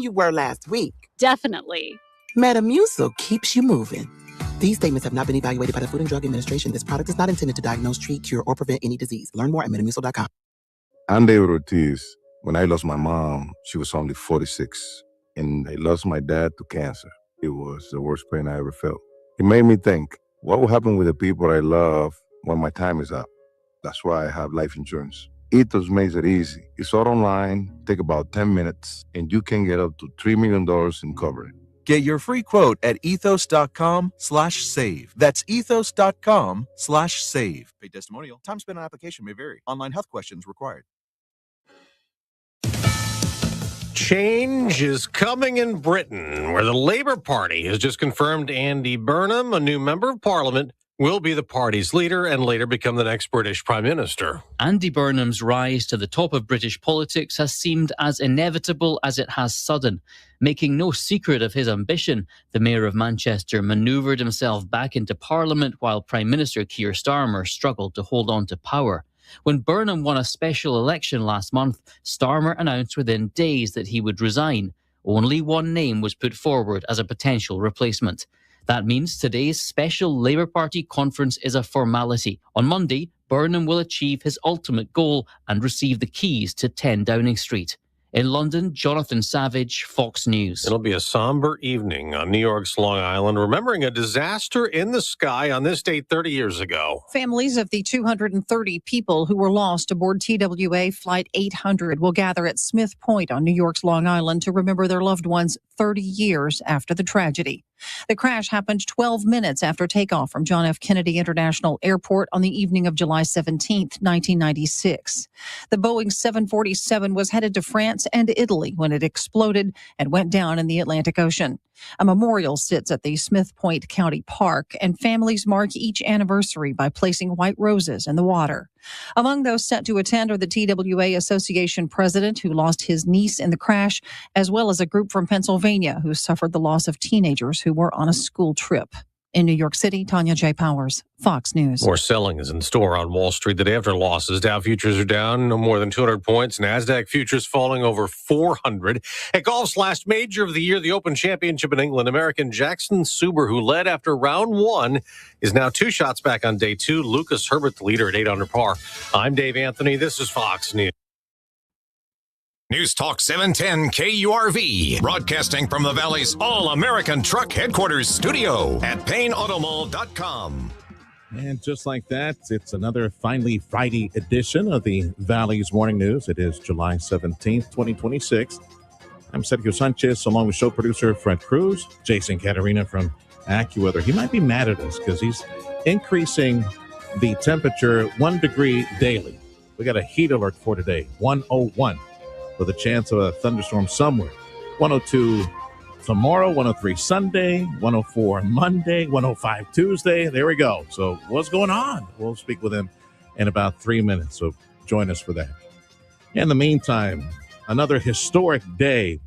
you were last week. Definitely. Metamucil keeps you moving. These statements have not been evaluated by the Food and Drug Administration. This product is not intended to diagnose, treat, cure, or prevent any disease. Learn more at metamucil.com. I'm David Ortiz. When I lost my mom, she was only 46, and I lost my dad to cancer. It was the worst pain I ever felt. It made me think, what will happen with the people I love when my time is up? That's why I have life insurance. Ethos makes it easy. It's all online, take about 10 minutes, and you can get up to $3 million in coverage. Get your free quote at ethos.com/save. That's ethos.com/save. Paid testimonial. Time spent on application may vary. Online health questions required. Change is coming in Britain, where the Labour Party has just confirmed Andy Burnham, a new member of Parliament, will be the party's leader and later become the next British Prime Minister. Andy Burnham's rise to the top of British politics has seemed as inevitable as it has sudden. Making no secret of his ambition, the Mayor of Manchester manoeuvred himself back into Parliament while Prime Minister Keir Starmer struggled to hold on to power. When Burnham won a special election last month, Starmer announced within days that he would resign. Only one name was put forward as a potential replacement. That means today's special Labour Party conference is a formality. On Monday, Burnham will achieve his ultimate goal and receive the keys to 10 Downing Street. In London, Jonathan Savage, Fox News. It'll be a somber evening on New York's Long Island, remembering a disaster in the sky on this date 30 years ago. Families of the 230 people who were lost aboard TWA Flight 800 will gather at Smith Point on New York's Long Island to remember their loved ones 30 years after the tragedy. The crash happened 12 minutes after takeoff from John F. Kennedy International Airport on the evening of July 17, 1996. The Boeing 747 was headed to France and Italy when it exploded and went down in the Atlantic Ocean. A memorial sits at the Smith Point County Park, and families mark each anniversary by placing white roses in the water. Among those set to attend are the TWA Association president, who lost his niece in the crash, as well as a group from Pennsylvania who suffered the loss of teenagers who were on a school trip. In New York City, Tanya J. Powers, Fox News. More selling is in store on Wall Street the day after losses. Dow futures are down no more than 200 points. NASDAQ futures falling over 400. At golf's last major of the year, the Open Championship in England, American Jackson Suber, who led after round one, is now 2 shots back on day 2. Lucas Herbert, the leader, at 8 under par. I'm Dave Anthony. This is Fox News. News Talk 710 KURV, broadcasting from the Valley's All-American Truck Headquarters studio at PayneAutomall.com. And just like that, it's another finally Friday edition of the Valley's Morning News. It is July 17th, 2026. I'm Sergio Sanchez, along with show producer Fred Cruz, Jason Caterina from AccuWeather. He might be mad at us because he's increasing the temperature 1 degree daily. We got a heat alert for today, 101. With a chance of a thunderstorm somewhere. 102 tomorrow, 103 Sunday, 104 Monday, 105 Tuesday. There we go. So what's going on? We'll speak with him in about 3 minutes. So join us for that. In the meantime, another historic day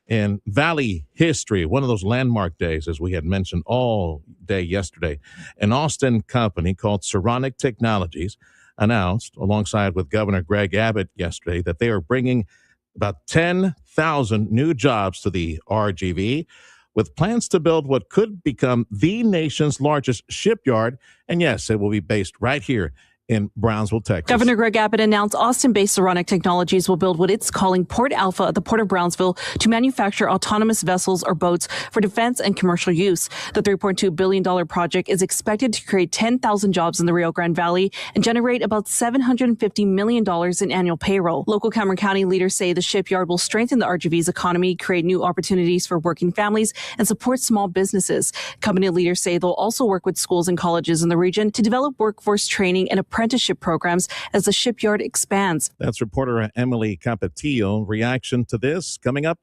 in Valley history. One of those landmark days, as we had mentioned all day yesterday. An Austin company called Saronic Technologies announced, alongside with Governor Greg Abbott yesterday, that they are bringing about 10,000 new jobs to the RGV, with plans to build what could become the nation's largest shipyard. And yes, it will be based right here in Brownsville, Texas. Governor Greg Abbott announced Austin-based Saronic Technologies will build what it's calling Port Alpha at the Port of Brownsville to manufacture autonomous vessels or boats for defense and commercial use. The $3.2 billion project is expected to create 10,000 jobs in the Rio Grande Valley and generate about $750 million in annual payroll. Local Cameron County leaders say the shipyard will strengthen the RGV's economy, create new opportunities for working families, and support small businesses. Company leaders say they'll also work with schools and colleges in the region to develop workforce training and apprenticeship programs as the shipyard expands. That's reporter Emily Capetillo. Reaction to this coming up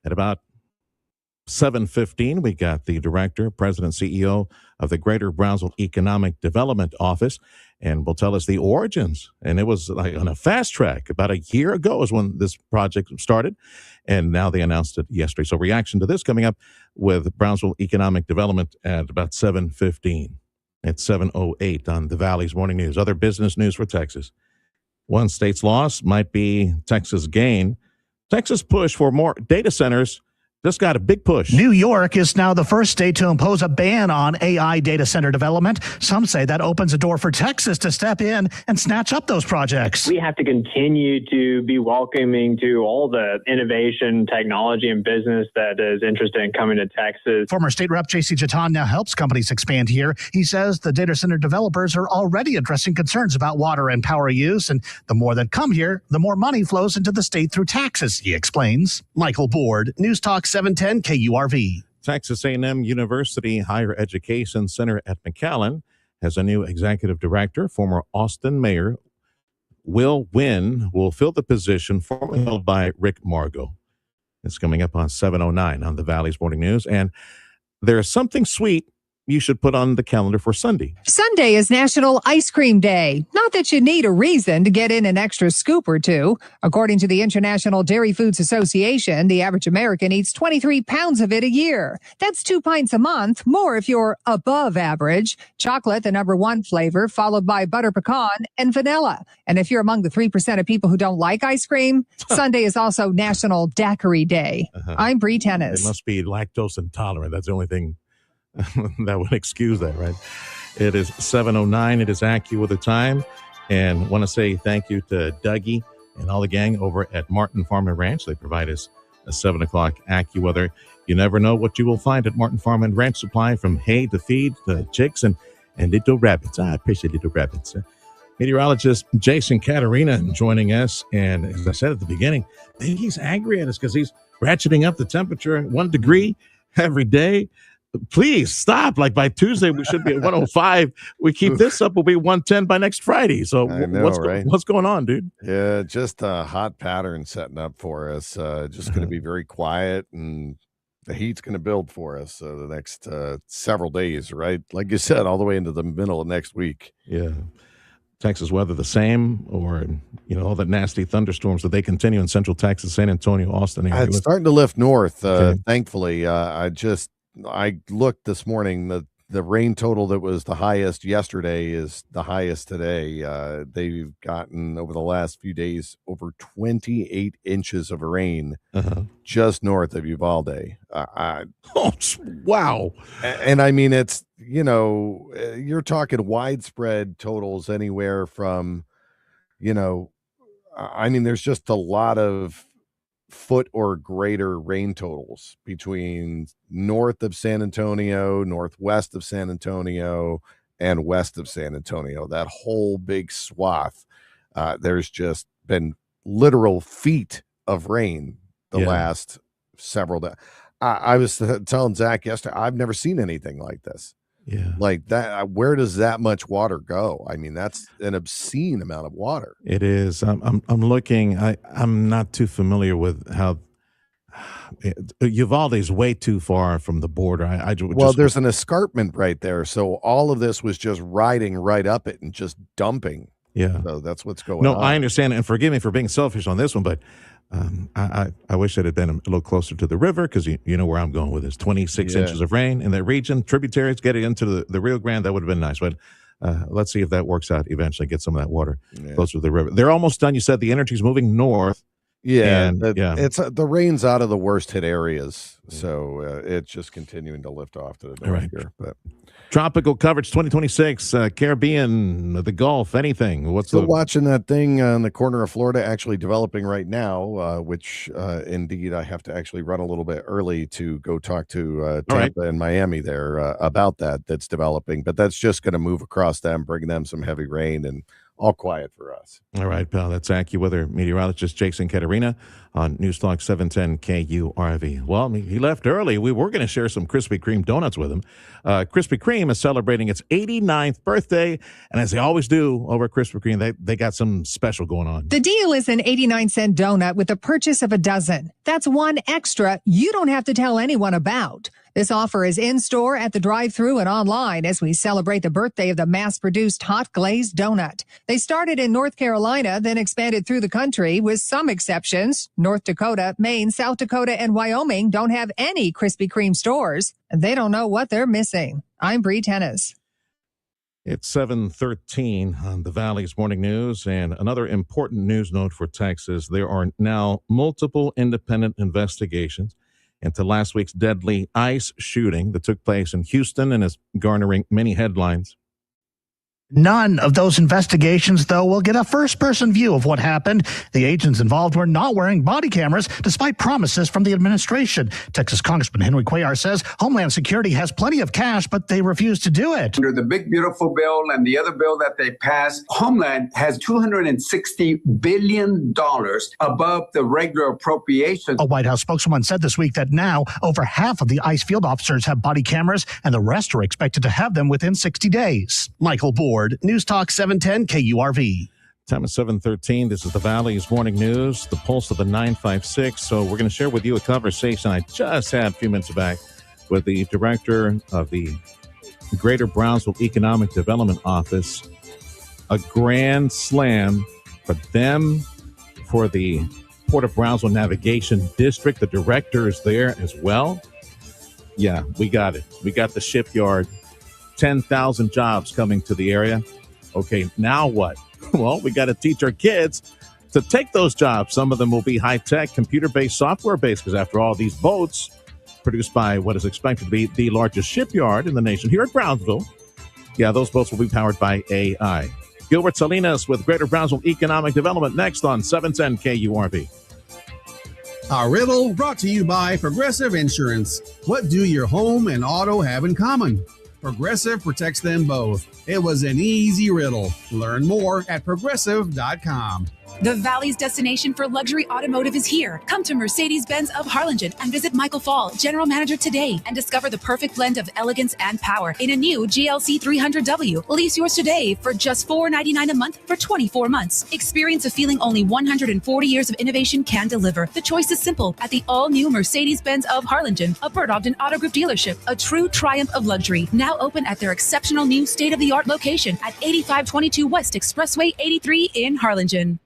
at about 7:15. We got the director, president, CEO of the Greater Brownsville Economic Development Office, and will tell us the origins. And it was like on a fast track. About a year ago is when this project started, and now they announced it yesterday. So reaction to this coming up with Brownsville Economic Development at about 7:15. It's 7:08 on the Valley's Morning News. Other business news for Texas. One state's loss might be Texas' gain. Texas push for more data centers just got a big push. New York is now the first state to impose a ban on AI data center development. Some say that opens a door for Texas to step in and snatch up those projects. We have to continue to be welcoming to all the innovation, technology, and business that is interested in coming to Texas. Former State Rep J.C. Jatan now helps companies expand here. He says the data center developers are already addressing concerns about water and power use, and the more that come here, the more money flows into the state through taxes, he explains. Michael Board, News Talk 710 KURV. Texas A&M University Higher Education Center at McAllen has a new executive director. Former Austin Mayor Will Wynn will fill the position formerly held by Rick Margot. It's coming up on 7:09 on the Valley's Morning News. And there's something sweet you should put on the calendar for Sunday. Sunday is National Ice Cream Day. Not that you need a reason to get in an extra scoop or two. According to the International Dairy Foods Association, the average American eats 23 pounds of it a year. That's 2 pints a month, more if you're above average. Chocolate, the number one flavor, followed by butter pecan and vanilla. And if you're among the 3% of people who don't like ice cream, Sunday is also National Daiquiri Day. I'm Bree Tennis. It must be lactose intolerant. That's the only thing that would excuse that, right? It is 7:09. It is AccuWeather time. And want to say thank you to Dougie and all the gang over at Martin Farm and Ranch. They provide us a 7 o'clock AccuWeather. You never know what you will find at Martin Farm and Ranch Supply, from hay to feed to chicks and little rabbits. I appreciate little rabbits. Meteorologist Jason Caterina joining us. And as I said at the beginning, maybe he's angry at us because he's ratcheting up the temperature 1 degree every day. Please stop. Like by Tuesday, we should be at 105. We keep this up, we'll be 110 by next Friday. So what's going on, dude? Yeah, just a hot pattern setting up for us. Just going to be very quiet, and the heat's going to build for us the next several days, right? Like you said, all the way into the middle of next week. Yeah. Texas weather the same, or all the nasty thunderstorms that they continue in Central Texas, San Antonio, Austin area? It's starting to lift north. Thankfully, I looked this morning. The rain total that was the highest yesterday is the highest today. They've gotten over the last few days over 28 inches of rain just north of Uvalde. Wow. And I mean, it's, you're talking widespread totals anywhere from, there's just a lot of foot or greater rain totals between north of San Antonio, northwest of San Antonio, and west of San Antonio. That whole big swath. There's just been literal feet of rain the last several days. I was telling Zach yesterday, I've never seen anything like this. Yeah. Like that. Where does that much water go? I mean, that's an obscene amount of water. It is. I'm looking. I'm not too familiar with how Uvalde is way too far from the border. There's an escarpment right there, so all of this was just riding right up it and just dumping. Yeah. So that's what's going on. No, I understand, and forgive me for being selfish on this one, but I wish it had been a little closer to the river, because you know where I'm going with this. 26 inches of rain in that region, tributaries getting into the Rio Grande, that would have been nice. But let's see if that works out eventually, get some of that water closer to the river. They're almost done. You said the energy's moving north. Yeah, it's the rain's out of the worst hit areas, so it's just continuing to lift off to the north here. But tropical coverage 2026, Caribbean, the Gulf, anything. Still watching that thing in the corner of Florida actually developing right now, which indeed I have to actually run a little bit early to go talk to Tampa and Miami there about that's developing. But that's just going to move across them, bring them some heavy rain, and all quiet for us. All right, pal. That's AccuWeather meteorologist Jason Caterina on News Talk 710 KURV. Well, he left early. We were going to share some Krispy Kreme donuts with him. Krispy Kreme is celebrating its 89th birthday, and as they always do over at Krispy Kreme, they got some special going on. The deal is an 89-cent donut with the purchase of a dozen. That's one extra you don't have to tell anyone about. This offer is in-store, at the drive-thru, and online as we celebrate the birthday of the mass-produced hot glazed donut. They started in North Carolina, then expanded through the country, with some exceptions. North Dakota, Maine, South Dakota, and Wyoming don't have any Krispy Kreme stores, and they don't know what they're missing. I'm Bree Tennis. It's 7:13 on the Valley's Morning News, and another important news note for Texas. There are now multiple independent investigations into last week's deadly ICE shooting that took place in Houston and is garnering many headlines. None of those investigations, though, will get a first-person view of what happened. The agents involved were not wearing body cameras, despite promises from the administration. Texas Congressman Henry Cuellar says Homeland Security has plenty of cash, but they refuse to do it. Under the big, beautiful bill and the other bill that they passed, Homeland has $260 billion above the regular appropriation. A White House spokeswoman said this week that now over half of the ICE field officers have body cameras, and the rest are expected to have them within 60 days. Michael Board, News Talk 710 KURV. Time is 7:13. This is the Valley's Morning News, the pulse of the 956. So we're going to share with you a conversation I just had a few minutes back with the director of the Greater Brownsville Economic Development Office. A grand slam for them, for the Port of Brownsville Navigation District. The director is there as well. Yeah, we got it. We got the shipyard. 10,000 jobs coming to the area. Okay, now what? Well, we got to teach our kids to take those jobs. Some of them will be high-tech, computer-based, software-based, because after all, these boats produced by what is expected to be the largest shipyard in the nation here at Brownsville, yeah, those boats will be powered by AI. Gilbert Salinas with Greater Brownsville Economic Development next on 710 KURV. Our riddle brought to you by Progressive Insurance. What do your home and auto have in common? Progressive protects them both. It was an easy riddle. Learn more at progressive.com. The Valley's destination for luxury automotive is here. Come to Mercedes-Benz of Harlingen and visit Michael Fall, General Manager, today and discover the perfect blend of elegance and power in a new GLC 300W. Lease yours today for just $499 a month for 24 months. Experience a feeling only 140 years of innovation can deliver. The choice is simple at the all-new Mercedes-Benz of Harlingen, a Bert Ogden Auto Group dealership, a true triumph of luxury. Now open at their exceptional new state-of-the-art location at 8522 West Expressway 83 in Harlingen.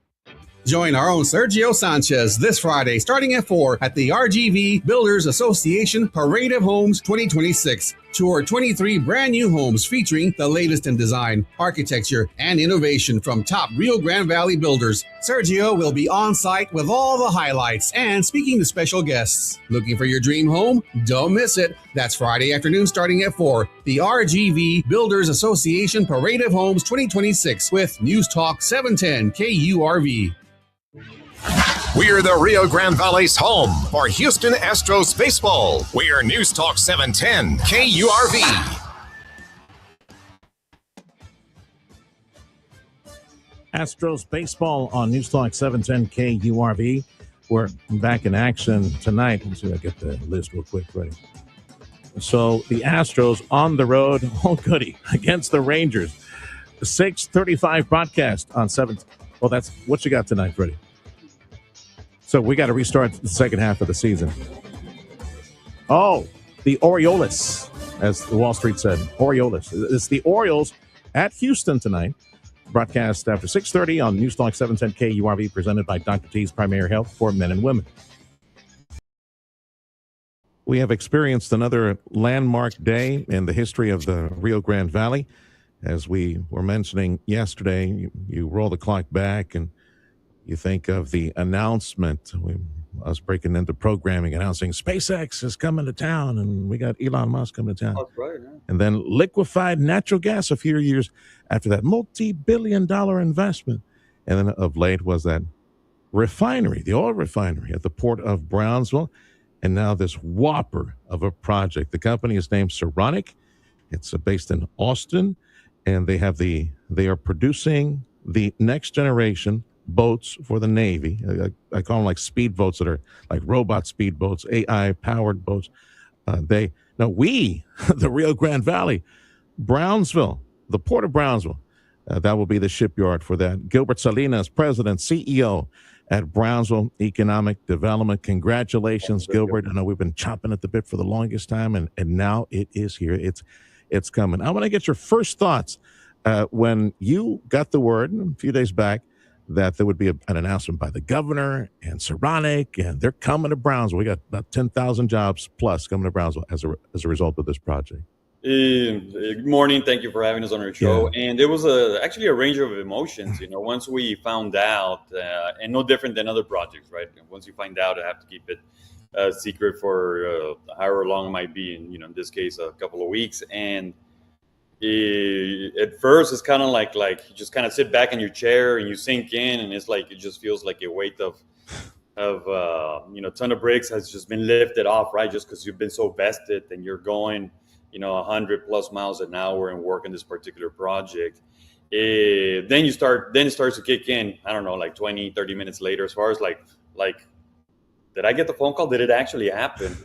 Join our own Sergio Sanchez this Friday starting at 4 at the RGV Builders Association Parade of Homes 2026. Tour 23 brand new homes featuring the latest in design, architecture, and innovation from top Rio Grande Valley builders. Sergio will be on site with all the highlights and speaking to special guests. Looking for your dream home? Don't miss it. That's Friday afternoon starting at 4. The RGV Builders Association Parade of Homes 2026 with News Talk 710 KURV. We're the Rio Grande Valley's home for Houston Astros baseball. We're News Talk 710 KURV. Astros baseball on News Talk 710 KURV. We're back in action tonight. Let's see if I get the list real quick ready. So the Astros on the road, oh goody, against the Rangers. The 6:35 broadcast on 7th. Well, that's what you got tonight, Freddie. So we got to restart the second half of the season. Oh, the Orioles, as the Wall Street said. Orioles. It's the Orioles at Houston tonight. Broadcast after 6:30 on News Talk 710 KURV, presented by Dr. T's Primary Health for Men and Women. We have experienced another landmark day in the history of the Rio Grande Valley. As we were mentioning yesterday, you roll the clock back and you think of the announcement, us breaking into programming, announcing SpaceX is coming to town, and we got Elon Musk coming to town. That's right, yeah. And then liquefied natural gas a few years after that, multi-billion-dollar investment. And then of late was that refinery, the oil refinery at the Port of Brownsville. And now this whopper of a project. The company is named Saronic. It's based in Austin, and they are producing the next generation boats for the Navy. I call them like speedboats that are like robot speedboats, AI powered boats. The Rio Grande Valley, Brownsville, the Port of Brownsville, that will be the shipyard for that. Gilbert Salinas, President, CEO at Brownsville Economic Development. Congratulations, Gilbert. I know we've been chomping at the bit for the longest time, and now it is here. It's coming. I want to get your first thoughts when you got the word a few days back that there would be an announcement by the governor and Saronic, and they're coming to Brownsville. We got about 10,000 jobs plus coming to Brownsville as a result of this project. Good morning. Thank you for having us on our show. Yeah. And it was actually a range of emotions, once we found out, and no different than other projects, right? Once you find out, I have to keep it secret for however long it might be, in in this case, a couple of weeks. And at first, it's kind of like you just kind of sit back in your chair and you sink in, and it's like it just feels like a weight of ton of bricks has just been lifted off, right? Just because you've been so vested and you're going 100+ miles an hour and working this particular project. Then it starts to kick in, I don't know, like 20-30 minutes later, as far as like did I get the phone call? Did it actually happen?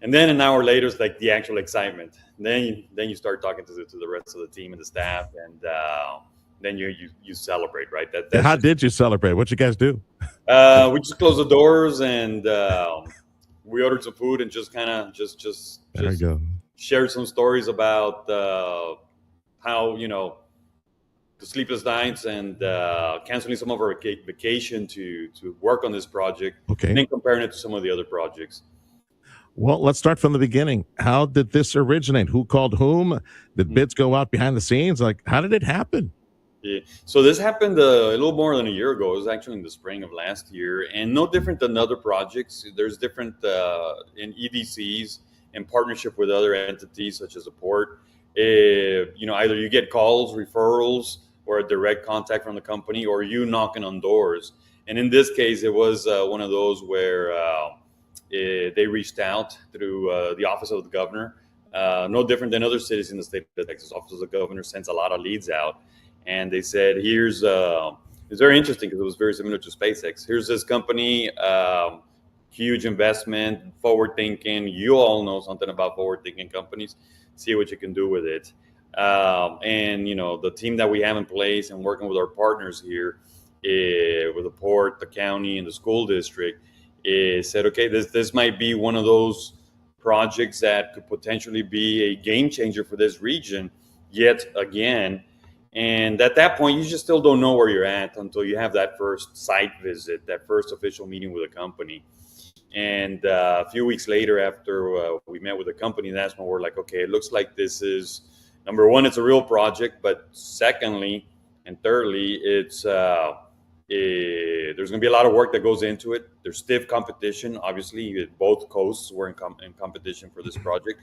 And then an hour later, it's like the actual excitement. Then you start talking to the rest of the team and the staff, and then you celebrate, right? How did you celebrate? What'd you guys do? We just closed the doors, and we ordered some food and just kind of just there you go. Shared some stories about how the sleepless nights and canceling some of our vacation to work on this project, Okay. and then comparing it to some of the other projects. Well, let's start from the beginning. How did this originate? Who called whom? Did bids go out behind the scenes? Like, how did it happen? Yeah. So this happened a little more than a year ago. It was actually in the spring of last year, and no different than other projects. There's different in EDCs in partnership with other entities such as a port. Either you get calls, referrals, or a direct contact from the company, or you knocking on doors. And in this case, it was one of those where they reached out through the office of the governor. No different than other cities in the state of Texas. Office of the governor sends a lot of leads out, and they said, "Here's." It's very interesting because it was very similar to SpaceX. Here's this company, huge investment, forward thinking. You all know something about forward thinking companies. See what you can do with it. And the team that we have in place and working with our partners here, with the port, the county, and the school district, said, okay, this might be one of those projects that could potentially be a game changer for this region yet again. And at that point, you just still don't know where you're at until you have that first site visit, that first official meeting with a company. And a few weeks later, after we met with the company, that's when we're like, okay, it looks like this is, number one, it's a real project, but secondly and thirdly, it's there's going to be a lot of work that goes into it. There's stiff competition. Obviously, both coasts were in competition for this project.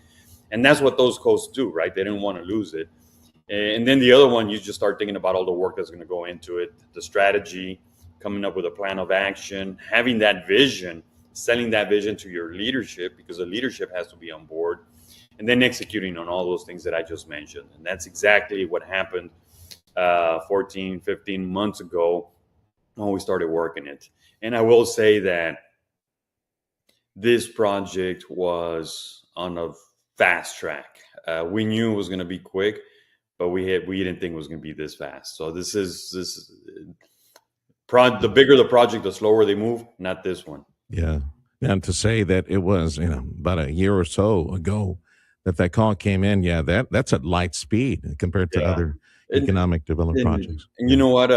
And that's what those coasts do, right? They didn't want to lose it. And then the other one, you just start thinking about all the work that's going to go into it, the strategy, coming up with a plan of action, having that vision, selling that vision to your leadership, because the leadership has to be on board, and then executing on all those things that I just mentioned. And that's exactly what happened 14, 15 months ago when we started working it. And I will say that this project was on a fast track. We knew it was going to be quick, but we didn't think it was going to be this fast. So this is the bigger the project, the slower they move, not this one. Yeah. And to say that it was, about a year or so ago that call came in, that's at light speed compared to other economic development projects. And you know what?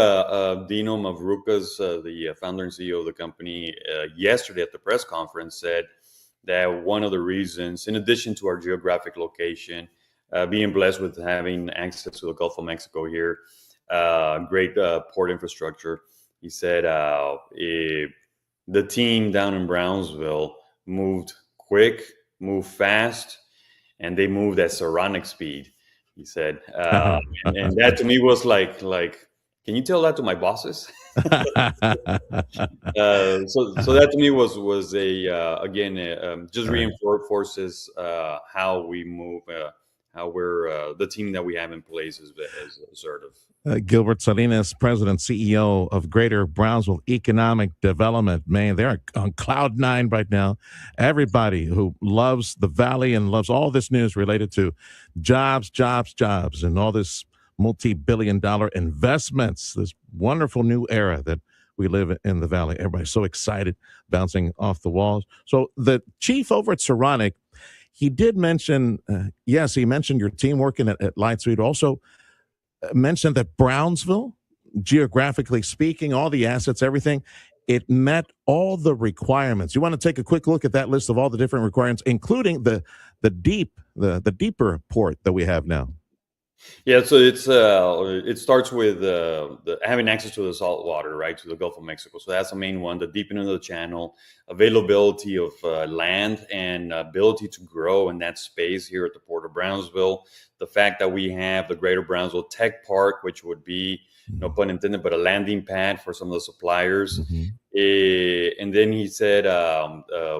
Dino Mavrukas, the founder and CEO of the company, yesterday at the press conference said that one of the reasons, in addition to our geographic location, being blessed with having access to the Gulf of Mexico here, great port infrastructure, he said the team down in Brownsville moved quick, moved fast, and they moved at Saronic speed, he said. And that to me was like, can you tell that to my bosses? So that to me was just reinforces how we move, how we're the team that we have in place is assertive. Gilbert Salinas, President, CEO of Greater Brownsville Economic Development. Man, they're on cloud nine right now. Everybody who loves the Valley and loves all this news related to jobs, and all this multi-billion-dollar investments, this wonderful new era that we live in the Valley. Everybody's so excited, bouncing off the walls. So the chief over at Saronic, he did mention, he mentioned your team working at Lightspeed. Also mentioned that Brownsville, geographically speaking, all the assets, everything, it met all the requirements. You want to take a quick look at that list of all the different requirements, including the deeper port that we have now? Yeah, so it starts with having access to the salt water, right, to the Gulf of Mexico. So that's the main one. The deepening of the channel, availability of land, and ability to grow in that space here at the Port of Brownsville. The fact that we have the Greater Brownsville Tech Park, which would be, no pun intended, but a landing pad for some of the suppliers. And then he said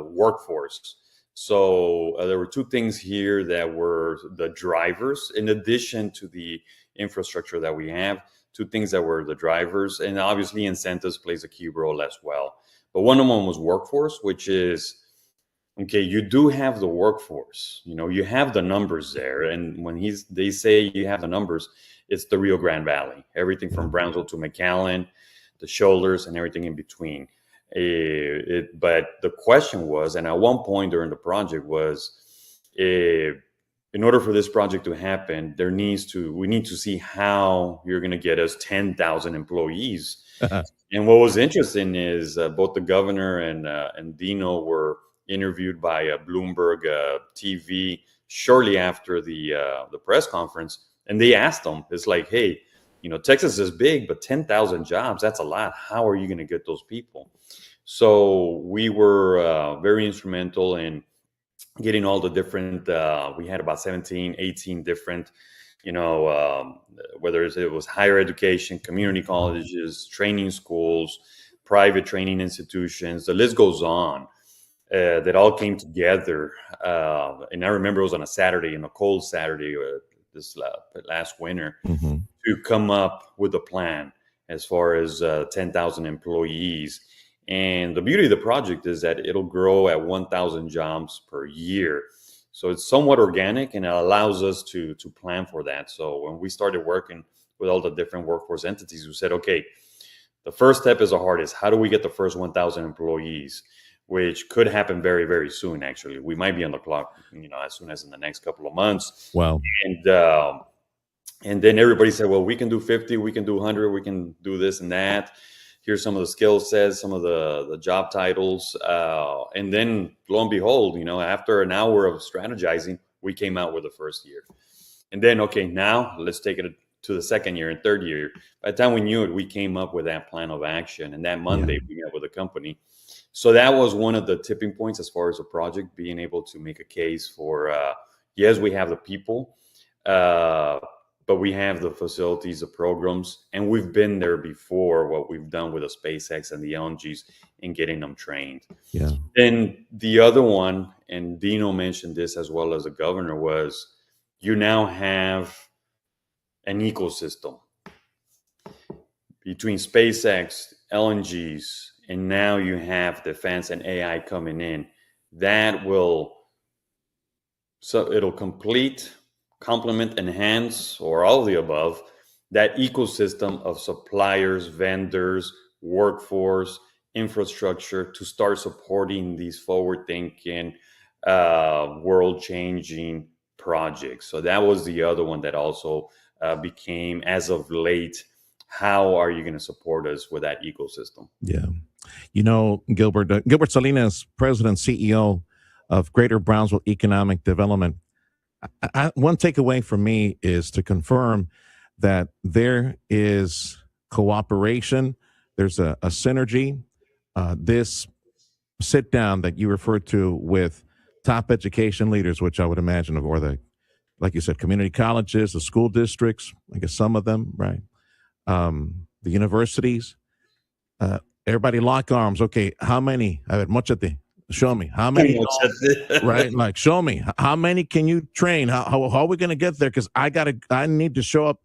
workforce. So there were two things here that were the drivers, in addition to the infrastructure that we have. Two things that were the drivers, and obviously incentives plays a key role as well. But one of them was workforce, which is, okay, you do have the workforce. You have the numbers there, and when they say you have the numbers, it's the Rio Grande Valley, everything from Brownsville to McAllen, the shoulders, and everything in between. But the question was, and at one point during the project was, in order for this project to happen, we need to see how you're going to get us 10,000 employees. And what was interesting is both the governor and Dino were interviewed by Bloomberg TV shortly after the press conference, and they asked them, it's like, hey, Texas is big, but 10,000 jobs, that's a lot. How are you going to get those people? So we were very instrumental in getting all the different, we had about 17, 18 different, whether it was higher education, community colleges, training schools, private training institutions, the list goes on, that all came together. And I remember it was on a Saturday, a cold Saturday, this last winter, to come up with a plan as far as 10,000 employees. And the beauty of the project is that it'll grow at 1,000 jobs per year. So it's somewhat organic, and it allows us to plan for that. So when we started working with all the different workforce entities, we said, okay, the first step is the hardest. How do we get the first 1,000 employees, which could happen very, very soon, actually. We might be on the clock, as soon as in the next couple of months. Wow. And then everybody said, well, we can do 50, we can do 100, we can do this and that. Here's some of the skill sets, some of the job titles. And then, lo and behold, after an hour of strategizing, we came out with the first year. And then, okay, now let's take it to the second year and third year. By the time we knew it, we came up with that plan of action. And that Monday, we met with the company. So that was one of the tipping points as far as the project, being able to make a case for, yes, we have the people, but we have the facilities, the programs, and we've been there before, what we've done with the SpaceX and the LNGs in getting them trained. Yeah. Then the other one, and Dino mentioned this as well as the governor, was you now have an ecosystem between SpaceX, LNGs, and now you have defense and AI coming in. That will, so it'll complement, enhance, or all of the above, that ecosystem of suppliers, vendors, workforce, infrastructure to start supporting these forward-thinking, world-changing projects. So that was the other one that also became, as of late, how are you going to support us with that ecosystem? Yeah. Gilbert Salinas, President, CEO of Greater Brownsville Economic Development. One takeaway from me is to confirm that there is cooperation, there's a synergy. This sit down that you referred to with top education leaders, which I would imagine, or like you said, community colleges, the school districts, I guess some of them, right? The universities, everybody lock arms. Okay, how many? Show me how many, right? Like, show me how many can you train? How are we going to get there? Because I need to show up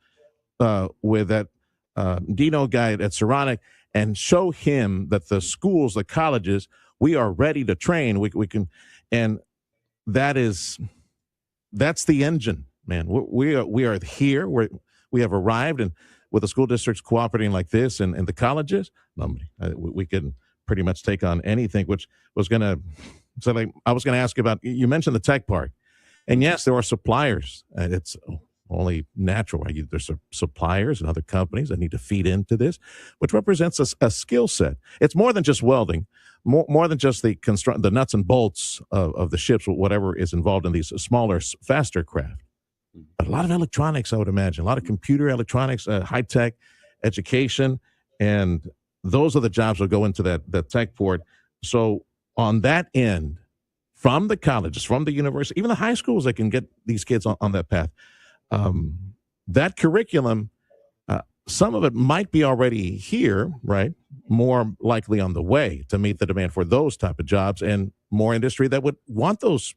with that Dino guy at Saronic and show him that the schools, the colleges, we are ready to train. We can, and that's the engine, man. We are here. We have arrived, and with the school districts cooperating like this and the colleges, we can pretty much take on anything, which was going to, I was going to ask you about, you mentioned the tech park, and yes, there are suppliers. It's only natural, right? There's suppliers and other companies that need to feed into this, which represents a skill set. It's more than just welding, more than just the nuts and bolts of the ships, whatever is involved in these smaller, faster craft. But a lot of electronics, I would imagine, a lot of computer electronics, high-tech education, and those are the jobs that go into that tech port. So on that end, from the colleges, from the university, even the high schools that can get these kids on that path, that curriculum, some of it might be already here, right? More likely on the way to meet the demand for those type of jobs, and more industry that would want those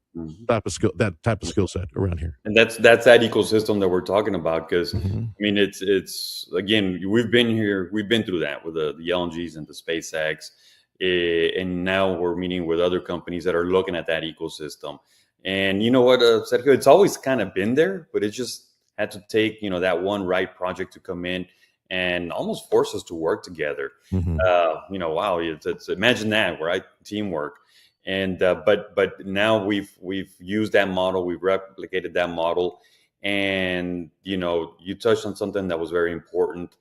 type of skill set around here. And that's that ecosystem that we're talking about, because I mean, it's again, we've been through that with the LNGs and the SpaceX, and now we're meeting with other companies that are looking at that ecosystem. And you know what, Sergio, it's always kind of been there, but it just had to take that one right project to come in and almost force us to work together. Wow, it's imagine that, right? Teamwork. And but now we've used that model, we've replicated that model, and you touched on something that was very important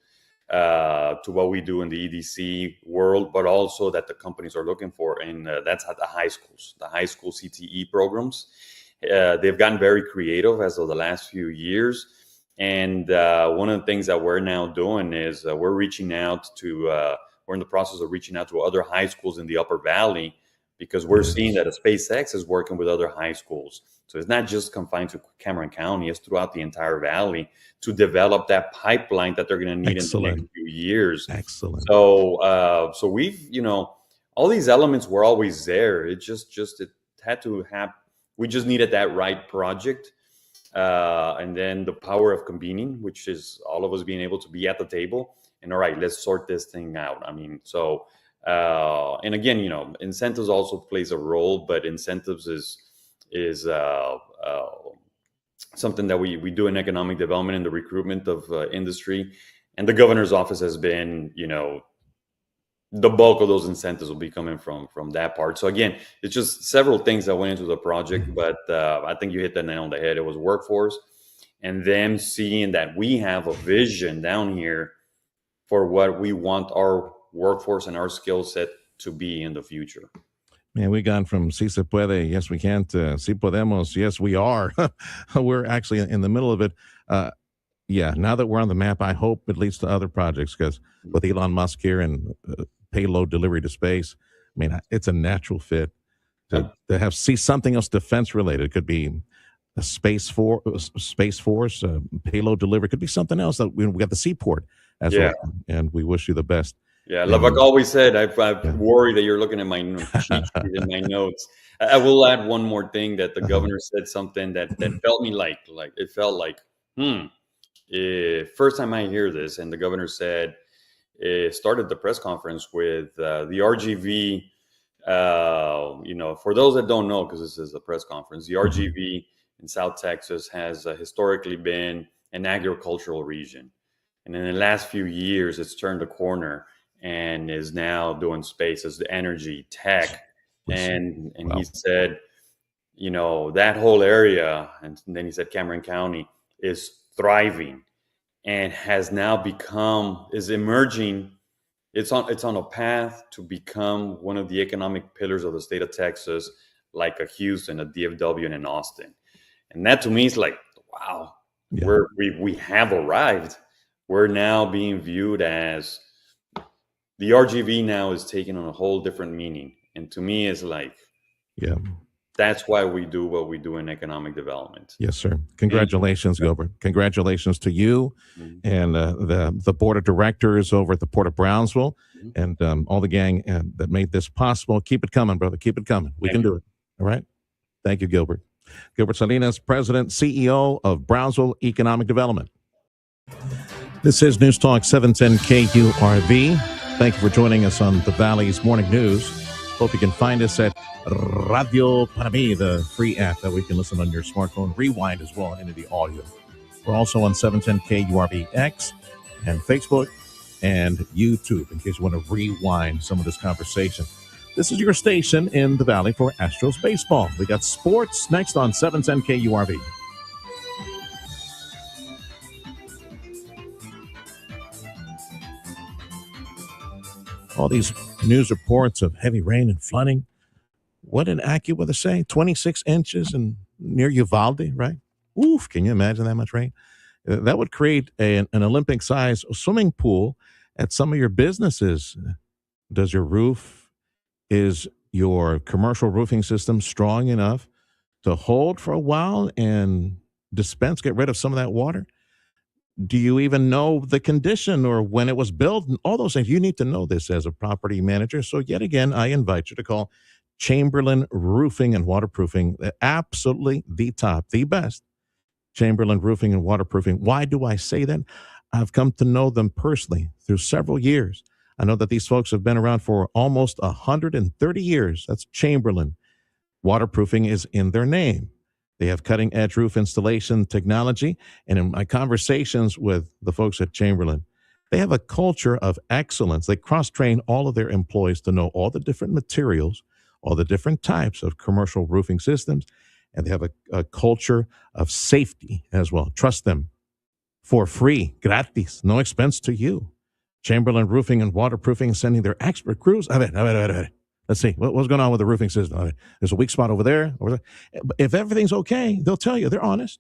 to what we do in the EDC world, but also that the companies are looking for, and that's at the high school CTE programs. They've gotten very creative as of the last few years, and one of the things that we're now doing is we're in the process of reaching out to other high schools in the Upper Valley, because we're seeing that a SpaceX is working with other high schools. So it's not just confined to Cameron County, it's throughout the entire valley to develop that pipeline that they're going to need in the next few years. Excellent. So we've, all these elements were always there. It had to happen. We just needed that right project. And then the power of convening, which is all of us being able to be at the table and all right, let's sort this thing out. I mean, so, and again, incentives also plays a role, but incentives is something that we do in economic development and the recruitment of industry. And the governor's office has been, the bulk of those incentives will be coming from that part. So again, it's just several things that went into the project, but I think you hit the nail on the head. It was workforce, and them seeing that we have a vision down here for what we want our workforce and our skill set to be in the future. Man, we gone from si se puede, yes we can, to si podemos, yes we are. We're actually in the middle of it. Now that we're on the map, I hope it leads to other projects, because with Elon Musk here and payload delivery to space, I mean, it's a natural fit to see something else defense related. It could be a space force, payload delivery. It could be something else. That we got the seaport as well, and we wish you the best. Yeah, like I've always said, I've worried that you're looking at my cheat sheet in my notes. I will add one more thing, that the governor said something that felt me like it felt like, first time I hear this, and the governor said, started the press conference with the RGV. For those that don't know, because this is a press conference, the RGV in South Texas has historically been an agricultural region. And in the last few years, it's turned a corner and is now doing space as the energy tech. And he said, that whole area, and then he said Cameron County is thriving and has now is emerging. It's on a path to become one of the economic pillars of the state of Texas, like a Houston, a DFW, and an Austin. And that to me is like, wow, we have arrived. We're now being viewed as, the RGV now is taking on a whole different meaning. And to me, it's like, that's why we do what we do in economic development. Yes, sir. Congratulations, Gilbert. Congratulations to you and the board of directors over at the Port of Brownsville and all the gang that made this possible. Keep it coming, brother. Keep it coming. We can do it. All right. Thank you, Gilbert. Gilbert Salinas, President, CEO of Brownsville Economic Development. This is News Talk 710 KURV. Thank you for joining us on the Valley's Morning News. Hope you can find us at Radio Para Mí, the free app that we can listen on your smartphone, rewind as well into the audio. We're also on 710 KURVX and Facebook and YouTube, in case you want to rewind some of this conversation. This is your station in the Valley for Astros baseball. We got sports next on 710 KURV. All these news reports of heavy rain and flooding. What did AccuWeather say? 26 inches and near Uvalde, right? Oof, can you imagine that much rain? That would create an Olympic-sized swimming pool at some of your businesses. Is your commercial roofing system strong enough to hold for a while and get rid of some of that water? Do you even know the condition or when it was built? And all those things. You need to know this as a property manager. So yet again, I invite you to call Chamberlain Roofing and Waterproofing. Absolutely the top, the best. Chamberlain Roofing and Waterproofing. Why do I say that? I've come to know them personally through several years. I know that these folks have been around for almost 130 years. That's Chamberlain. Waterproofing is in their name. They have cutting-edge roof installation technology. And in my conversations with the folks at Chamberlain, they have a culture of excellence. They cross-train all of their employees to know all the different materials, all the different types of commercial roofing systems, and they have a culture of safety as well. Trust them for free, gratis, no expense to you. Chamberlain Roofing and Waterproofing sending their expert crews. Let's see, what's going on with the roofing system? There's a weak spot over there. If everything's okay, they'll tell you. They're honest.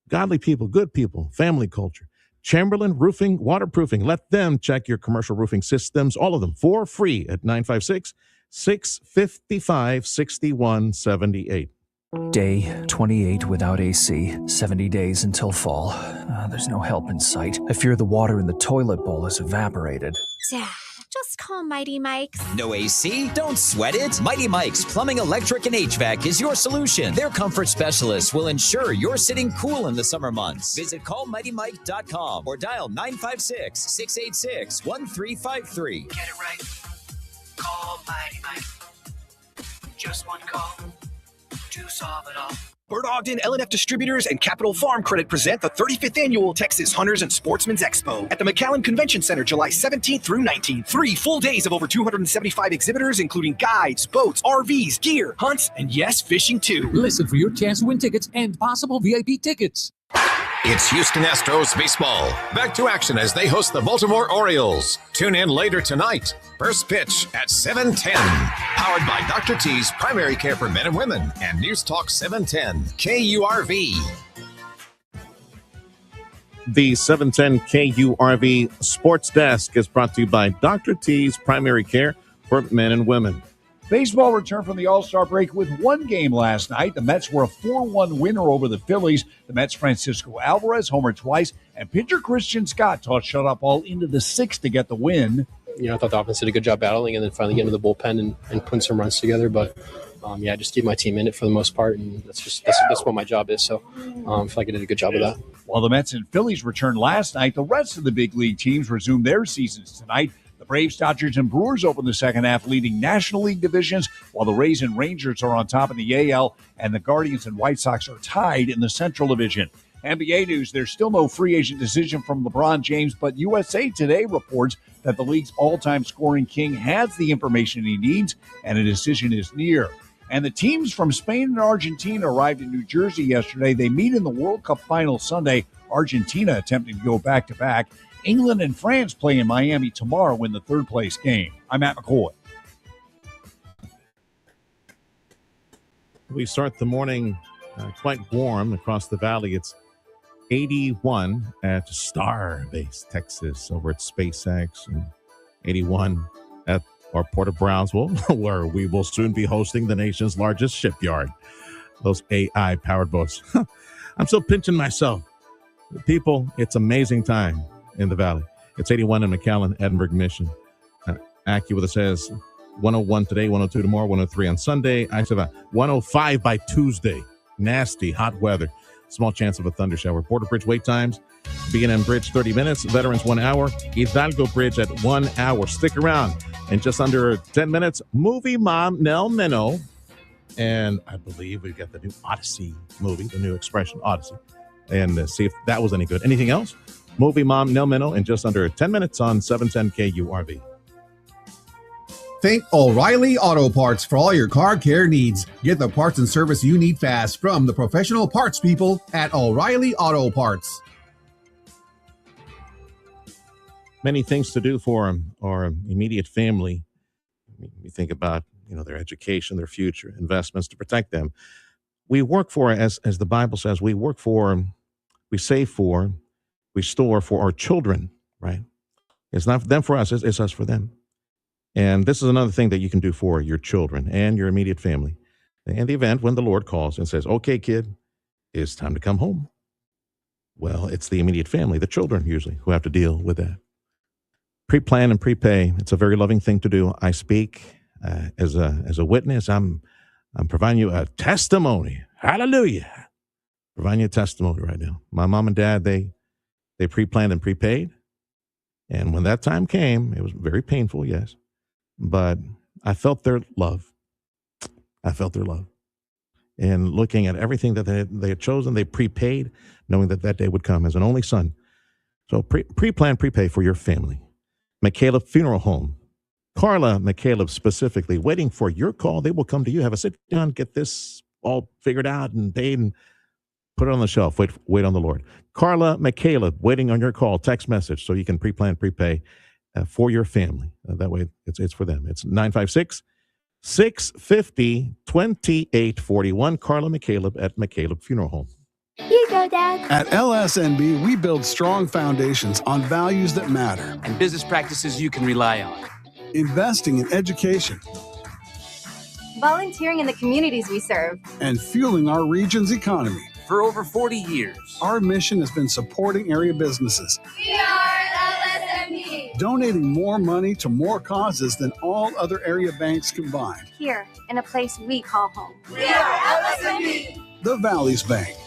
Godly people, good people, family culture. Chamberlain Roofing, Waterproofing. Let them check your commercial roofing systems, all of them, for free at 956-655-6178. Day 28 without AC, 70 days until fall. There's no help in sight. I fear the water in the toilet bowl has evaporated. Dad, just call Mighty Mike's. No AC? Don't sweat it. Mighty Mike's Plumbing, Electric, and HVAC is your solution. Their comfort specialists will ensure you're sitting cool in the summer months. Visit callmightymike.com or dial 956-686-1353. Get it right. Call Mighty Mike. Just one call to solve it all. Bird Ogden, L&F Distributors, and Capital Farm Credit present the 35th Annual Texas Hunters and Sportsmen's Expo at the McAllen Convention Center, July 17th through 19th. 3 full days of over 275 exhibitors, including guides, boats, RVs, gear, hunts, and yes, fishing too. Listen for your chance to win tickets and possible VIP tickets. It's Houston Astros baseball. Back to action as they host the Baltimore Orioles. Tune in later tonight. First pitch at 7:10. Powered by Dr. T's Primary Care for Men and Women and News Talk 710 KURV. The 710 KURV Sports Desk is brought to you by Dr. T's Primary Care for Men and Women. Baseball returned from the All-Star break with one game last night. The Mets were a 4-1 winner over the Phillies. The Mets' Francisco Alvarez homered twice, and pitcher Christian Scott tossed shutout into the sixth to get the win. I thought the offense did a good job battling and then finally getting to the bullpen and putting some runs together. But, I just keep my team in it for the most part, and that's what my job is. So I feel like I did a good job of that. While the Mets and Phillies returned last night, the rest of the big league teams resumed their seasons tonight. The Braves, Dodgers, and Brewers open the second half leading National League divisions, while the Rays and Rangers are on top in the AL, and the Guardians and White Sox are tied in the Central Division. NBA news, there's still no free agent decision from LeBron James, but USA Today reports that the league's all-time scoring king has the information he needs, and a decision is near. And the teams from Spain and Argentina arrived in New Jersey yesterday. They meet in the World Cup final Sunday, Argentina attempting to go back-to-back. England and France play in Miami tomorrow in the third-place game. I'm Matt McCoy. We start the morning quite warm across the valley. It's 81 at Starbase, Texas, over at SpaceX, and 81 at our port of Brownsville, where we will soon be hosting the nation's largest shipyard. Those AI-powered boats. I'm still pinching myself. People, it's amazing time in the valley. It's 81 in McAllen, Edinburgh, Mission. AccuWeather says 101 today, 102 tomorrow, 103 on Sunday. I said 105 by Tuesday. Nasty, hot weather. Small chance of a thunder shower. Border Bridge wait times. B&M Bridge 30 minutes. Veterans 1 hour. Hidalgo Bridge at 1 hour. Stick around. In just under 10 minutes, movie mom Nell Minow. And I believe we've got the new Odyssey movie, the new Expression Odyssey. And see if that was any good. Anything else? Movie mom Nell Minow in just under 10 minutes on 710 KURV. Think O'Reilly Auto Parts for all your car care needs. Get the parts and service you need fast from the professional parts people at O'Reilly Auto Parts. Many things to do for our immediate family. We think about, their education, their future, investments to protect them. we work for, as the Bible says, we save for, we store for our children, right? It's not them for us, it's us for them. And this is another thing that you can do for your children and your immediate family. In the event when the Lord calls and says, okay, kid, it's time to come home. Well, it's the immediate family, the children usually, who have to deal with that. Pre-plan and prepay, it's a very loving thing to do. I speak as a witness. I'm providing you a testimony. Hallelujah. Providing you a testimony right now. My mom and dad, they pre-planned and prepaid. And when that time came, it was very painful, yes. But I felt their love. And looking at everything that they had chosen, they prepaid, knowing that day would come as an only son. So pre-plan, prepay for your family. McCaleb Funeral Home. Carla McCaleb specifically, waiting for your call. They will come to you, have a sit down, get this all figured out and paid, and put it on the shelf. Wait on the Lord. Carla McCaleb, waiting on your call, text message, so you can pre-plan, prepay for your family. That way, it's for them. It's 956-650-2841. Carla McCaleb at McCaleb Funeral Home. You go, Dad. At LSNB, we build strong foundations on values that matter. And business practices you can rely on. Investing in education. Volunteering in the communities we serve. And fueling our region's economy. For over 40 years. Our mission has been supporting area businesses. We are LSNB. Donating more money to more causes than all other area banks combined. Here, in a place we call home. We are LSNB. The Valley's Bank.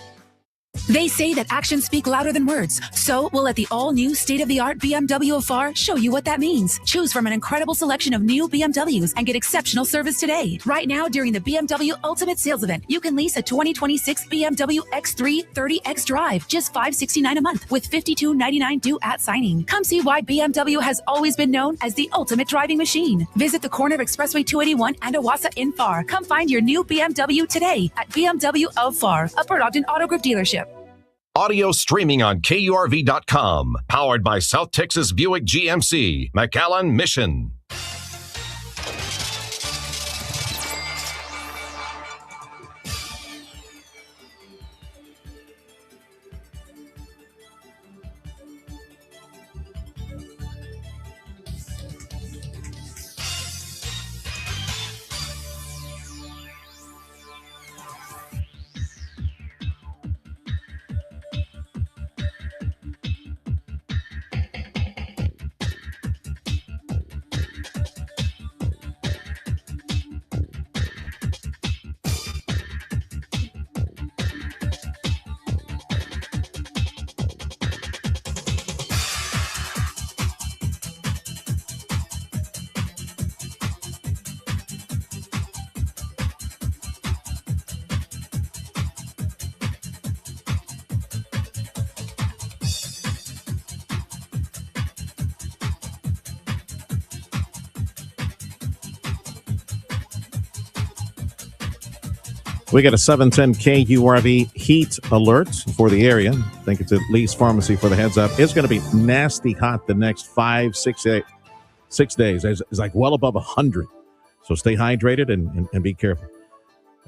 They say that actions speak louder than words. So we'll let the all-new state-of-the-art BMW of FAR show you what that means. Choose from an incredible selection of new BMWs and get exceptional service today. Right now, during the BMW Ultimate Sales Event, you can lease a 2026 BMW X3 30X Drive, just $569 a month, with $52.99 due at signing. Come see why BMW has always been known as the ultimate driving machine. Visit the corner of Expressway 281 and Owasso in FAR. Come find your new BMW today at BMW of FAR, a Bert Ogden Auto Group dealership. Audio streaming on KURV.com. Powered by South Texas Buick GMC, McAllen Mission. We got a 710 KURV heat alert for the area. I think it's at Lee's Pharmacy for the heads up. It's going to be nasty hot the next 6 days. It's like well above 100. So stay hydrated and be careful.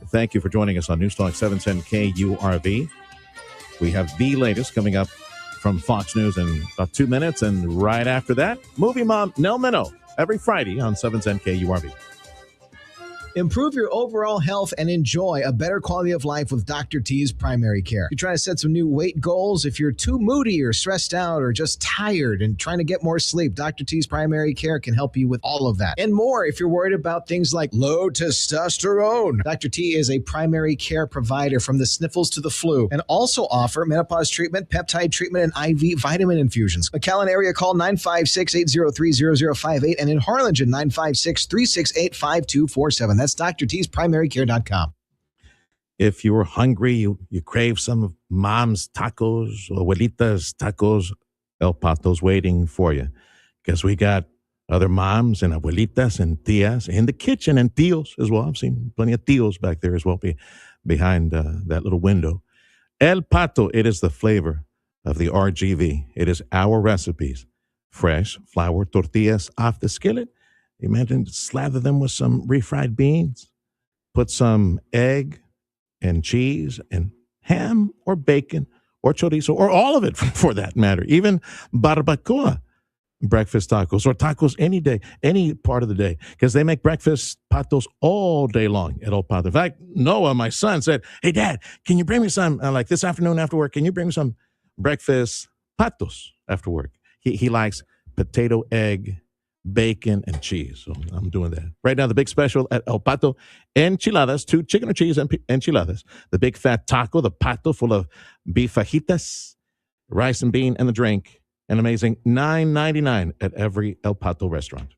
Thank you for joining us on Newstalk 710 KURV. We have the latest coming up from Fox News in about 2 minutes. And right after that, movie mom Nell Minow every Friday on 710 KURV. Improve your overall health and enjoy a better quality of life with Dr. T's Primary Care. You're trying to set some new weight goals. If you're too moody or stressed out or just tired and trying to get more sleep, Dr. T's Primary Care can help you with all of that. And more if you're worried about things like low testosterone. Dr. T is a primary care provider from the sniffles to the flu and also offer menopause treatment, peptide treatment, and IV vitamin infusions. McAllen area, call 956-803-0058 and in Harlingen, 956-368-5247. That's Dr. T's PrimaryCare.com. If you were hungry, you crave some of mom's tacos, abuelita's tacos, El Pato's waiting for you. Because we got other moms and abuelitas and tias in the kitchen and tios as well. I've seen plenty of tios back there as well behind that little window. El Pato, it is the flavor of the RGV. It is our recipes. Fresh flour tortillas off the skillet. Imagine slather them with some refried beans, put some egg and cheese and ham or bacon or chorizo or all of it for that matter, even barbacoa breakfast tacos or tacos any day, any part of the day, because they make breakfast patos all day long at El Pato. In fact, Noah, my son, said, "Hey, Dad, can you bring me some, like this afternoon after work, can you bring me some breakfast patos after work?" He likes potato, egg, bacon, and cheese. So I'm doing that. Right now, the big special at El Pato, enchiladas, 2 chicken or cheese enchiladas. The big fat taco, the pato full of beef fajitas, rice and bean, and the drink. An amazing $9.99 at every El Pato restaurant.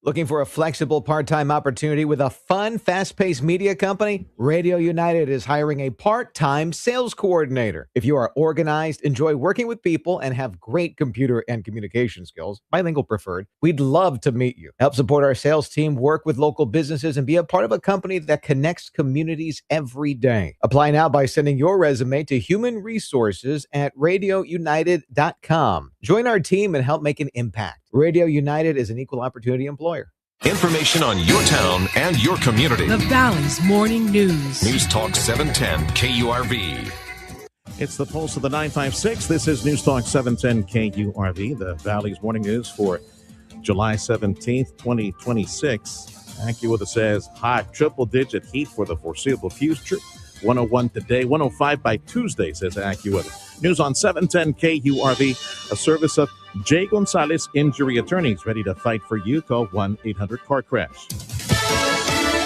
Looking for a flexible part-time opportunity with a fun, fast-paced media company? Radio United is hiring a part-time sales coordinator. If you are organized, enjoy working with people, and have great computer and communication skills, bilingual preferred, we'd love to meet you. Help support our sales team, work with local businesses, and be a part of a company that connects communities every day. Apply now by sending your resume to human resources at radiounited.com. Join our team and help make an impact. Radio United is an equal opportunity employer. Information on your town and your community. The Valley's Morning News. News Talk 710 KURV. It's the Pulse of the 956. This is News Talk 710 KURV, the Valley's Morning News for July 17th, 2026. AccuWeather says high triple-digit heat for the foreseeable future. 101 today, 105 by Tuesday, says AccuWeather. News on 710 KURV, a service of Jay Gonzalez Injury Attorneys, ready to fight for you. Call 1-800-CAR-CRASH.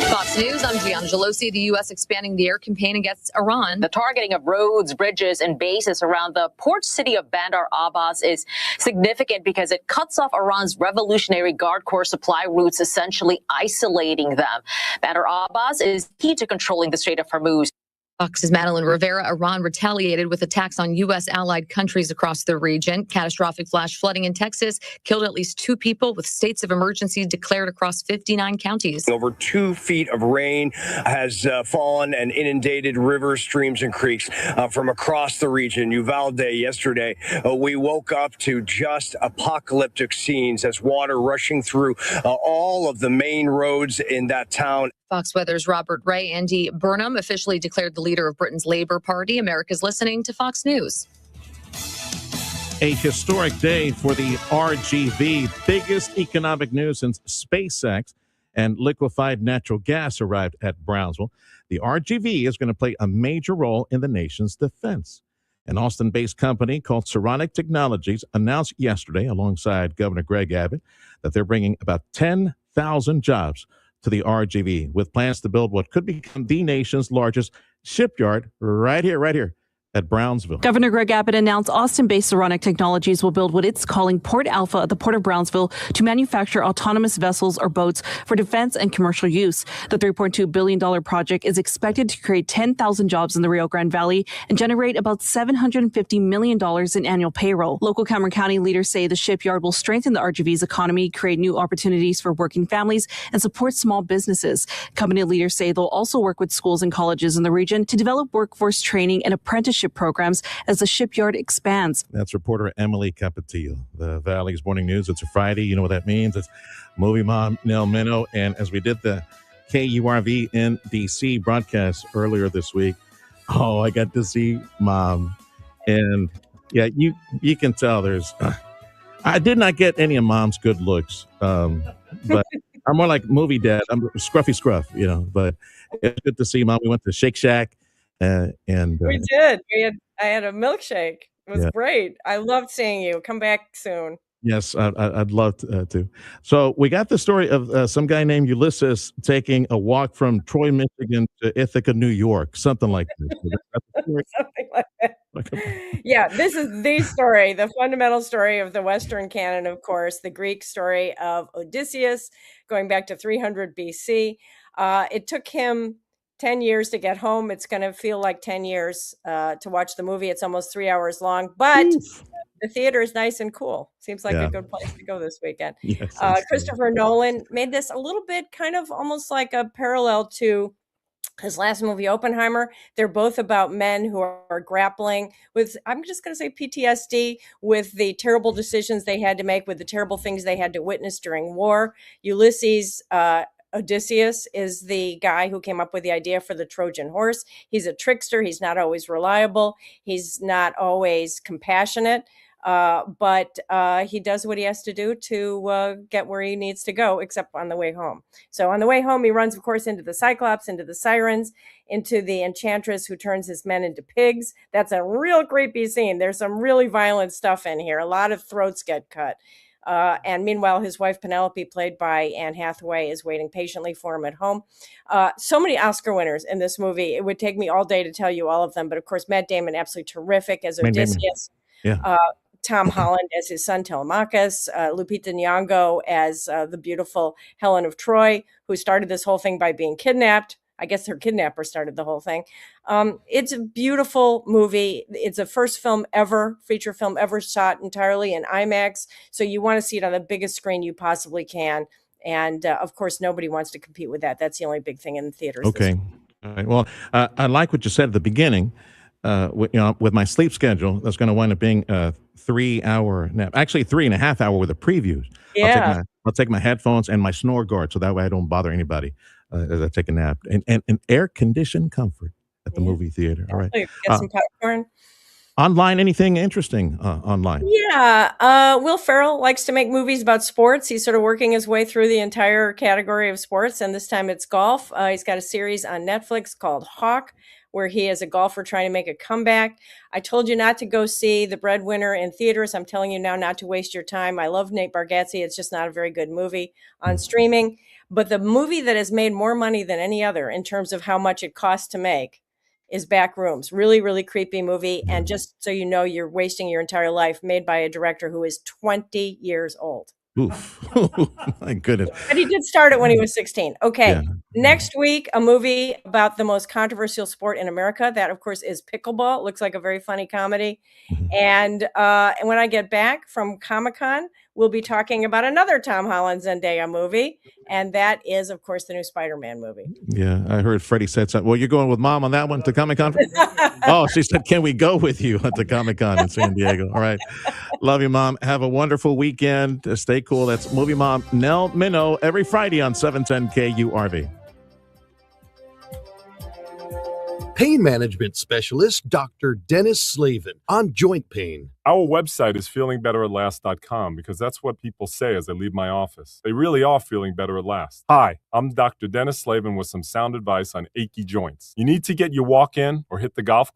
Fox News, I'm Gianna Gelosi. The U.S. expanding the air campaign against Iran. The targeting of roads, bridges, and bases around the port city of Bandar Abbas is significant because it cuts off Iran's Revolutionary Guard Corps supply routes, essentially isolating them. Bandar Abbas is key to controlling the Strait of Hormuz. Fox's Madeline Rivera. Iran retaliated with attacks on U.S. allied countries across the region. Catastrophic flash flooding in Texas killed at least 2 people, with states of emergency declared across 59 counties. Over 2 feet of rain has fallen and inundated rivers, streams, and creeks from across the region. Uvalde yesterday, we woke up to just apocalyptic scenes as water rushing through all of the main roads in that town. Fox Weather's Robert Ray. Andy Burnham officially declared the leader of Britain's Labour Party. America's listening to Fox News. A historic day for the RGV, biggest economic news since SpaceX and liquefied natural gas arrived at Brownsville. The RGV is going to play a major role in the nation's defense. An Austin-based company called Saronic Technologies announced yesterday, alongside Governor Greg Abbott, that they're bringing about 10,000 jobs to the RGV, with plans to build what could become the nation's largest shipyard right here at Brownsville. Governor Greg Abbott announced Austin-based Saronic Technologies will build what it's calling Port Alpha at the Port of Brownsville to manufacture autonomous vessels or boats for defense and commercial use. The $3.2 billion project is expected to create 10,000 jobs in the Rio Grande Valley and generate about $750 million in annual payroll. Local Cameron County leaders say the shipyard will strengthen the RGV's economy, create new opportunities for working families, and support small businesses. Company leaders say they'll also work with schools and colleges in the region to develop workforce training and apprenticeship programs as the shipyard expands. That's reporter Emily Capetillo. The Valley's Morning News. It's a Friday. You know what that means. It's movie mom Nell Minow. And as we did the KURV in DC broadcast earlier this week, I got to see Mom. And yeah, you can tell there's I did not get any of Mom's good looks. But I'm more like movie dad. I'm scruffy scruff, but it's good to see Mom. We went to Shake Shack. We did. I had a milkshake. It was great. I loved seeing you. Come back soon. Yes, I'd love to. So we got the story of some guy named Ulysses taking a walk from Troy, Michigan to Ithaca, New York, something like this. Something like that. Yeah, this is the story, the fundamental story of the Western canon, of course, the Greek story of Odysseus, going back to 300 BC. It took him 10 years to get home. It's going to feel like 10 years to watch the movie. It's almost 3 hours long, but the theater is nice and cool. Seems like a good place to go this weekend. Yes, Christopher Nolan made this a little bit kind of almost like a parallel to his last movie, Oppenheimer. They're both about men who are grappling with, I'm just going to say PTSD, with the terrible decisions they had to make, with the terrible things they had to witness during war. Ulysses, Odysseus is the guy who came up with the idea for the Trojan horse. He's a trickster. He's not always reliable. He's not always compassionate. But he does what he has to do to get where he needs to go, except on the way home. So on the way home, he runs, of course, into the Cyclops, into the Sirens, into the Enchantress who turns his men into pigs. That's a real creepy scene. There's some really violent stuff in here. A lot of throats get cut. And meanwhile, his wife, Penelope, played by Anne Hathaway, is waiting patiently for him at home. So many Oscar winners in this movie. It would take me all day to tell you all of them. But of course, Matt Damon, absolutely terrific as Odysseus. Yeah. Tom Holland as his son Telemachus, Lupita Nyong'o as the beautiful Helen of Troy, who started this whole thing by being kidnapped. I guess her kidnapper started the whole thing. It's a beautiful movie. It's the first feature film ever shot entirely in IMAX. So you want to see it on the biggest screen you possibly can. And of course, nobody wants to compete with that. That's the only big thing in the theaters. Okay. All right. Well, I like what you said at the beginning. With my sleep schedule, that's going to wind up being a 3-hour nap. Actually, 3.5 hour with the previews. Yeah. I'll take my headphones and my snore guard, so that way I don't bother anybody as I take a nap. And air conditioned comfort at the movie theater. All right. Get some popcorn. Online, anything interesting online? Yeah. Will Ferrell likes to make movies about sports. He's sort of working his way through the entire category of sports, and this time it's golf. He's got a series on Netflix called Hawk, where he is a golfer trying to make a comeback. I told you not to go see The Breadwinner in theaters. I'm telling you now not to waste your time. I love Nate Bargatze. It's just not a very good movie on streaming. But the movie that has made more money than any other in terms of how much it costs to make is Backrooms. Really, really creepy movie. And just so you know, you're wasting your entire life, made by a director who is 20 years old. Oof. My goodness. But he did start it when he was 16. Okay. Yeah. Next week, a movie about the most controversial sport in America. That, of course, is pickleball. It looks like a very funny comedy. And when I get back from Comic-Con, we'll be talking about another Tom Holland Zendaya movie. And that is, of course, the new Spider-Man movie. Yeah, I heard Freddie said something. Well, you're going with Mom on that one to Comic-Con? Oh, she said, can we go with you to Comic-Con in San Diego? All right. Love you, Mom. Have a wonderful weekend. Stay cool. That's movie mom Nell Minow every Friday on 710 KURV. Pain management specialist Dr. Dennis Slavin on joint pain. Our website is feelingbetteratLast.com because that's what people say as they leave my office. They really are feeling better at last. Hi, I'm Dr. Dennis Slavin with some sound advice on achy joints. You need to get your walk in or hit the golf